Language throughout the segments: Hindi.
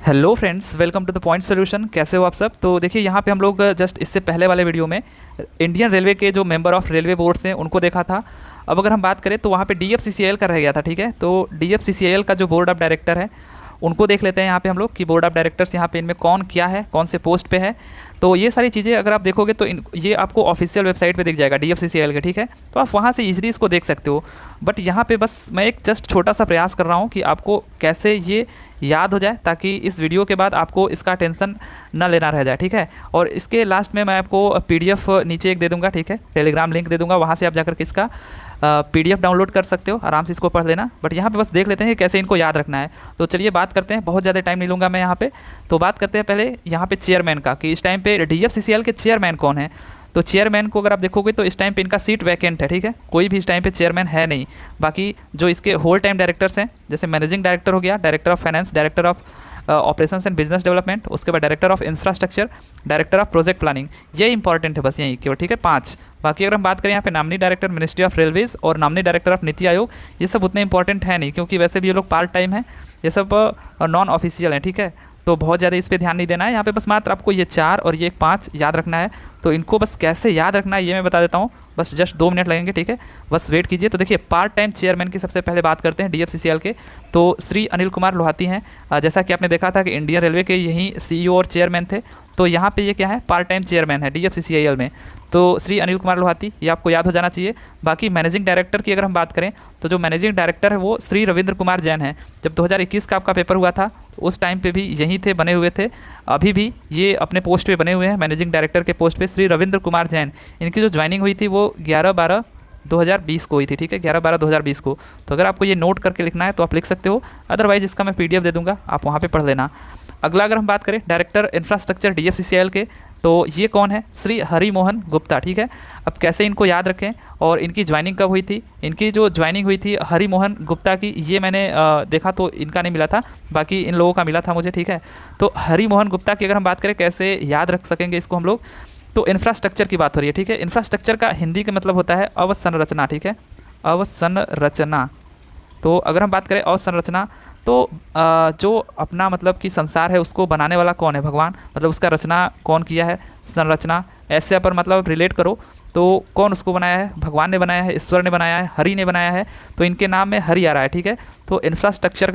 Hello friends, welcome to the point solution. कैसे हो आप सब? तो देखिए यहाँ पे हम लोग जस्ट इससे पहले वाले वीडियो में इंडियन रेलवे के जो मेंबर ऑफ रेलवे बोर्ड्स हैं उनको देखा था। अब अगर हम बात करें तो वहाँ पे डीएफसीसीआईएल का रह गया था। ठीक है, तो डीएफसीसीआईएल का जो बोर्ड ऑफ डायरेक्टर है उनको देख लेते हैं यहाँ पे हम लोग कि बोर्ड ऑफ डायरेक्टर्स यहाँ पे इनमें कौन क्या है, कौन से पोस्ट पे है। तो ये सारी चीज़ें अगर आप देखोगे तो ये आपको ऑफिशियल वेबसाइट पे दिख जाएगा डीएफसीसीआईएल के। ठीक है, तो आप वहाँ से इजीली इसको देख सकते हो। बट यहाँ पे बस मैं एक जस्ट छोटा सा प्रयास कर रहा हूँ कि आपको कैसे ये याद हो जाए, ताकि इस वीडियो के बाद आपको इसका टेंशन न लेना रह जाए। ठीक है, और इसके लास्ट में मैं आपको पीडीएफ नीचे एक दे दूँगा। ठीक है, टेलीग्राम लिंक दे दूँगा, वहाँ से आप जाकर के इसका पीडीएफ डाउनलोड कर सकते हो, आराम से इसको पढ़ लेना। बट यहाँ पे बस देख लेते हैं कि कैसे इनको याद रखना है। तो चलिए बात करते हैं, बहुत ज़्यादा टाइम नहीं लूँगा मैं यहाँ पे। तो बात करते हैं पहले यहाँ पे चेयरमैन का, कि इस टाइम पे डीएफसीसीएल के चेयरमैन कौन है। तो चेयरमैन को अगर आप देखोगे तो इस टाइम पे इनका सीट वैकेंट है। ठीक है, कोई भी इस टाइम पे चेयरमैन है नहीं। बाकी जो इसके होल टाइम डायरेक्टर्स हैं, जैसे मैनेजिंग डायरेक्टर हो गया, director of finance, director of operations and business development, उसके बाद director of infrastructure, director of project planning, ये इंपॉर्टेंट है बस यही केवल। ठीक है, 5। बाकी अगर हम बात करें यहाँ पे नामनी डायरेक्टर मिनिस्ट्री ऑफ रेलवेज और नामनी डायरेक्टर ऑफ नीति आयोग, ये सब उतने इंपॉर्टेंट है नहीं, क्योंकि वैसे भी ये लोग पार्ट टाइम है, ये सब नॉन ऑफिशियल है। ठीक है, तो बहुत ज़्यादा इस पर ध्यान नहीं देना है। यहाँ पे बस मात्र आपको ये 4 और ये 5 याद रखना है। तो इनको बस कैसे याद रखना है ये मैं बता देता हूँ, बस जस्ट 2 मिनट लगेंगे। ठीक है, बस वेट कीजिए। तो देखिए पार्ट टाइम चेयरमैन की सबसे पहले बात करते हैं डीएफसीसीएल के। तो श्री अनिल कुमार लोहाती हैं। जैसा कि आपने देखा था कि इंडियन रेलवे के यहीं सीईओ और चेयरमैन थे, तो यहाँ पे ये क्या है, पार्ट टाइम चेयरमैन है डीएफसीसीआईएल में। तो श्री अनिल कुमार लोहाती, ये आपको याद हो जाना चाहिए। बाकी मैनेजिंग डायरेक्टर की अगर हम बात करें तो जो मैनेजिंग डायरेक्टर है वो श्री रविंद्र कुमार जैन है। जब 2021 का आपका पेपर हुआ था तो उस टाइम पे भी यहीं थे, बने हुए थे। अभी भी ये अपने पोस्ट पे बने हुए हैं, मैनेजिंग डायरेक्टर के पोस्ट पे श्री रविंद्र कुमार जैन। इनकी जो ज्वाइनिंग हुई थी वो 11/12/2020 को हुई थी। ठीक है, 11/12/2020 को। तो अगर आपको ये नोट करके लिखना है तो आप लिख सकते हो, अदरवाइज इसका मैं पीडीएफ दे दूंगा, आप वहाँ पे पढ़ लेना। अगला अगर हम बात करें डायरेक्टर इंफ्रास्ट्रक्चर डीएफसीसीआईएल के, तो ये कौन है, श्री हरि मोहन गुप्ता। ठीक है, अब कैसे इनको याद रखें और इनकी ज्वाइनिंग कब हुई थी। इनकी जो ज्वाइनिंग हुई थी हरि मोहन गुप्ता की, ये मैंने देखा तो इनका नहीं मिला था, बाकी इन लोगों का मिला था मुझे। ठीक है, तो हरि मोहन गुप्ता की अगर हम बात करें कैसे याद रख सकेंगे इसको हम लोग, तो इंफ्रास्ट्रक्चर की बात हो रही है। ठीक है, इंफ्रास्ट्रक्चर का हिंदी का मतलब होता है अवसंरचना। ठीक है, अवसंरचना। तो अगर हम बात करें अवसंरचना, तो जो अपना मतलब कि संसार है उसको बनाने वाला कौन है, भगवान। मतलब उसका रचना कौन किया है, संरचना। ऐसे अपर मतलब रिलेट करो तो कौन उसको बनाया है, भगवान ने बनाया है, ईश्वर ने बनाया है, हरि ने बनाया है। तो इनके नाम में हरि आ रहा है। ठीक है, तो इंफ्रास्ट्रक्चर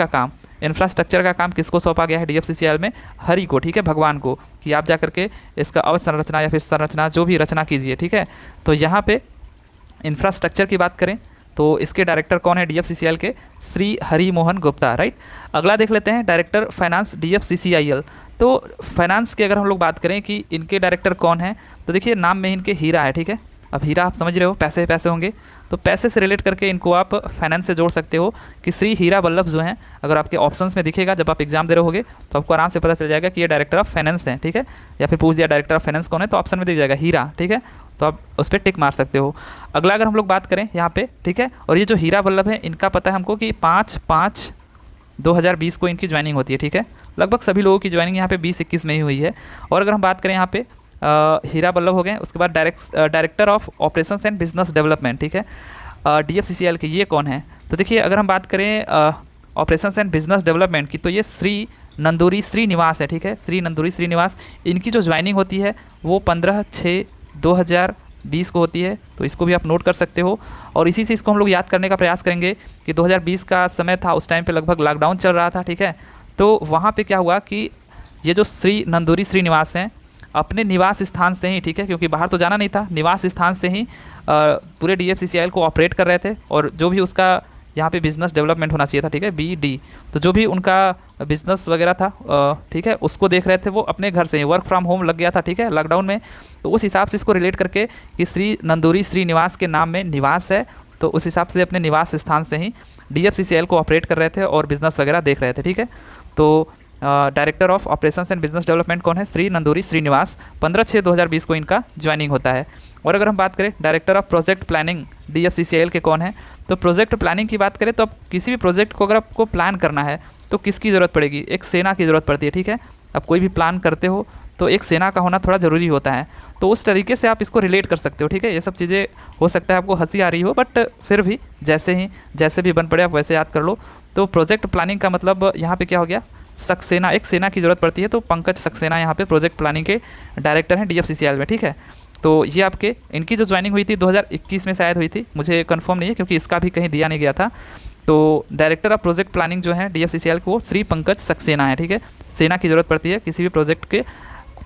का काम किसको सौंपा गया है डीएफसीसीएल में, हरि को। ठीक है, भगवान को, कि आप जा करके इसका अवसंरचना या फिर संरचना जो भी रचना कीजिए। ठीक है, तो यहाँ पे इंफ्रास्ट्रक्चर की बात करें तो इसके डायरेक्टर कौन है डीएफसीसीएल के, श्री हरि मोहन गुप्ता। राइट, अगला देख लेते हैं डायरेक्टर फाइनेंस डीएफसीसीआईएल। तो फाइनेंस की अगर हम लोग बात करें कि इनके डायरेक्टर कौन है, तो देखिए नाम में इनके हीरा है। ठीक है, अब हीरा आप समझ रहे हो, पैसे पैसे होंगे, तो पैसे से रिलेट करके इनको आप फाइनेंस से जोड़ सकते हो कि श्री हीरा वल्लभ जो हैं, अगर आपके ऑप्शंस में दिखेगा जब आप एग्जाम दे रहे होगे तो आपको आराम से पता चल जाएगा कि ये डायरेक्टर ऑफ फाइनेंस हैं। ठीक है, या फिर पूछ दिया डायरेक्टर ऑफ फाइनेंस कौन है तो ऑप्शन में दिख जाएगा हीरा। ठीक है, तो आप उस पर टिक मार सकते हो। अगला अगर हम लोग बात करें यहाँ पे, ठीक है, और ये जो हीरा वल्लभ है इनका पता है हमको कि 5/5/2020 को इनकी ज्वाइनिंग होती है। ठीक है, लगभग सभी लोगों की ज्वाइनिंग यहाँ पे 2021 में ही हुई है। और अगर हम बात करें यहाँ पे हीरा वल्लभ हो गए, उसके बाद director of operations and business development. ठीक है, डीएफसीसीएल के ये कौन है, तो देखिए अगर हम बात करें ऑपरेशंस एंड बिजनेस डेवलपमेंट की, तो ये श्री नंदूरी श्रीनिवास है। ठीक है, श्री नंदूरी श्रीनिवास, इनकी जो ज्वाइनिंग होती है वो 15/6/2020 को होती है। तो इसको भी आप नोट कर सकते हो। और इसी से इसको हम लोग याद करने का प्रयास करेंगे कि 2020 का समय था, उस टाइम पे लगभग लॉकडाउन चल रहा था। ठीक है, तो वहाँ पे क्या हुआ कि ये जो श्री नंदूरी श्रीनिवास हैं अपने निवास स्थान से ही, ठीक है, क्योंकि बाहर तो जाना नहीं था, निवास स्थान से ही पूरे डीएफसीसीआईएल को ऑपरेट कर रहे थे। और जो भी उसका यहाँ पे बिज़नेस डेवलपमेंट होना चाहिए था, ठीक है, BD, तो जो भी उनका बिज़नेस वगैरह था, ठीक है, उसको देख रहे थे वो अपने घर से ही, वर्क फ्रॉम होम लग गया था। ठीक है, लॉकडाउन में, तो उस हिसाब से इसको रिलेट करके कि श्री नंदूरी श्रीनिवास के नाम में निवास है, तो उस हिसाब से अपने निवास स्थान से ही डीएफसीसीआईएल को ऑपरेट कर रहे थे और बिज़नेस वगैरह देख रहे थे। ठीक है, तो director of operations and business development कौन है, श्री नंदूरी श्रीनिवास। 15/6/2020 को इनका ज्वाइनिंग होता है। और अगर हम बात करें director of project planning DFCCIL के कौन है, तो प्रोजेक्ट प्लानिंग की बात करें तो अब किसी भी प्रोजेक्ट को अगर आपको प्लान करना है तो किसकी ज़रूरत पड़ेगी, एक सेना की ज़रूरत पड़ती है। ठीक है, अब कोई भी प्लान करते हो तो एक सेना का होना थोड़ा ज़रूरी होता है। तो उस तरीके से आप इसको रिलेट कर सकते हो। ठीक है, ये सब चीज़ें हो सकता है आपको हंसी आ रही हो, बट फिर भी जैसे भी बन पड़े आप वैसे याद कर लो। तो प्रोजेक्ट प्लानिंग का मतलब यहाँ पे क्या हो गया, सक्सेना, एक सेना की ज़रूरत पड़ती है, तो पंकज सक्सेना यहाँ पे प्रोजेक्ट प्लानिंग के डायरेक्टर हैं DFCCIL में, ठीक है। तो ये आपके इनकी जो ज्वाइनिंग हुई थी 2021 में शायद हुई थी, मुझे कंफर्म नहीं है क्योंकि इसका भी कहीं दिया नहीं गया था। तो डायरेक्टर ऑफ प्रोजेक्ट प्लानिंग जो है DFCCIL को श्री पंकज सक्सेना है, ठीक है। सेना की ज़रूरत पड़ती है किसी भी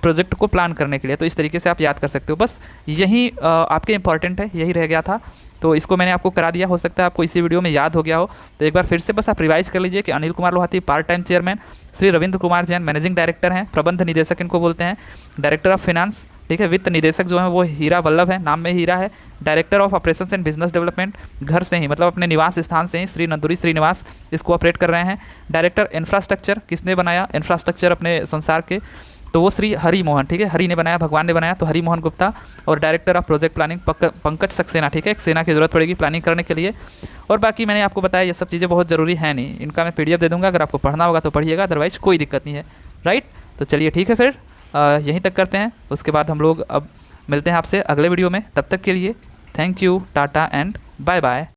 प्रोजेक्ट को प्लान करने के लिए, तो इस तरीके से आप याद कर सकते हो। बस यही आपके इंपॉर्टेंट है, यही रह गया था, तो इसको मैंने आपको करा दिया। हो सकता है आपको इसी वीडियो में याद हो गया हो, तो एक बार फिर से बस आप रिवाइज कर लीजिए कि Anil Kumar Lohati part time chairman, Shri Ravindra Kumar Jain managing director हैं, प्रबंध निदेशक इनको बोलते हैं, डायरेक्टर ऑफ फिनांस, ठीक है। वित्त निदेशक जो है वो हीरा वल्लभ है, नाम में हीरा है। Director of operations and business development, घर से ही मतलब अपने निवास स्थान से ही श्री नंदुरी श्रीनिवास इसको ऑपरेट कर रहे हैं। डायरेक्टर इंफ्रास्ट्रक्चर, किसने बनाया इंफ्रास्ट्रक्चर अपने संसार के, तो वो श्री हरि मोहन, ठीक है। हरि ने बनाया, भगवान ने बनाया, तो हरि मोहन गुप्ता। और director of project planning Pankaj Saxena, ठीक है। एक सेना की ज़रूरत पड़ेगी प्लानिंग करने के लिए। और बाकी मैंने आपको बताया ये सब चीज़ें बहुत ज़रूरी है नहीं, इनका मैं PDF दे दूँगा, अगर आपको पढ़ना होगा तो पढ़िएगा, अदरवाइज कोई दिक्कत नहीं है, राइट। तो चलिए ठीक है, फिर यहीं तक करते हैं, उसके बाद हम लोग अब मिलते हैं आपसे अगले वीडियो में। तब तक के लिए thank you, tata and bye bye.